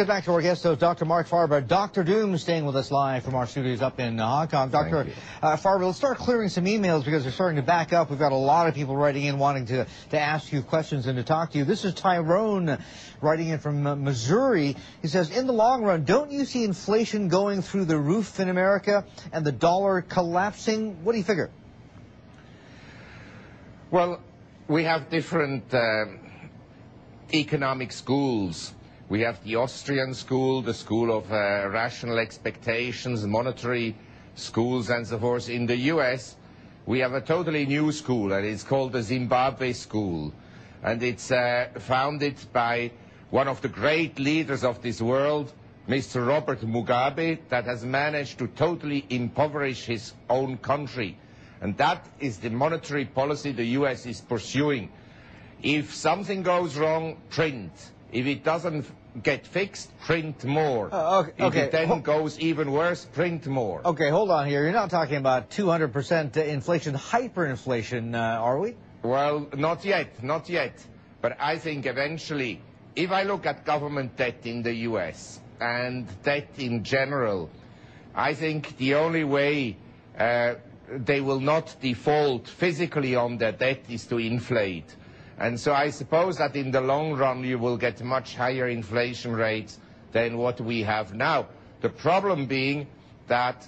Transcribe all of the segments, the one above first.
get back to our guest, though, Dr. Marc Faber. Dr. Doom staying with us live from our studios up in Hong Kong. Dr. Faber, let's start clearing some emails because they're starting to back up. We've got a lot of people writing in wanting to ask you questions and to talk to you. This is Tyrone writing in from Missouri. He says, in the long run, don't you see inflation going through the roof in America and the dollar collapsing? What do you figure? Well, we have different economic schools. We have the Austrian school, the school of rational expectations, monetary schools and so forth. In the US, we have a totally new school, and it's called the Zimbabwe school. And it's founded by one of the great leaders of this world, Mr. Robert Mugabe, that has managed to totally impoverish his own country. And that is the monetary policy the US is pursuing. If something goes wrong, print. If it doesn't get fixed, print more. If it then goes even worse, print more. Okay, hold on here. You're not talking about 200% inflation, hyperinflation, are we? Well, not yet, not yet. But I think eventually, if I look at government debt in the US and debt in general, I think the only way they will not default physically on their debt is to inflate. And so I suppose that in the long run you will get much higher inflation rates than what we have now. The problem being that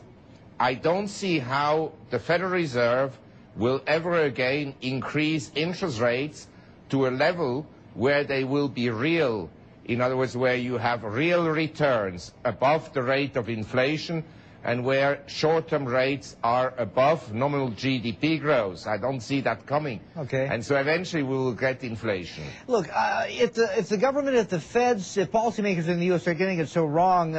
I don't see how the Federal Reserve will ever again increase interest rates to a level where they will be real. In other words, where you have real returns above the rate of inflation and where short-term rates are above nominal GDP growth. I don't see that coming. Okay. And so eventually we will get inflation. Look, if the government, if the feds, if policymakers in the U.S. are getting it so wrong,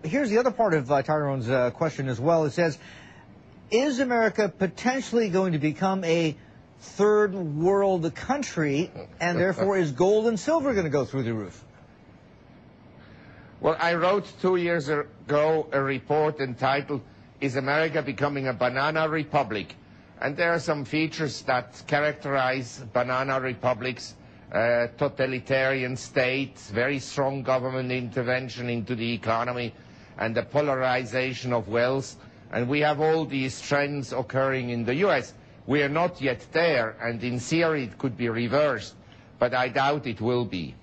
here's the other part of Tyrone's question as well. It says, is America potentially going to become a third world country, and therefore is gold and silver going to go through the roof? Well, I wrote 2 years ago a report entitled, Is America Becoming a Banana Republic? And there are some features that characterize banana republics, totalitarian states, very strong government intervention into the economy, and the polarization of wealth. And we have all these trends occurring in the US. We are not yet there, and in theory it could be reversed, but I doubt it will be.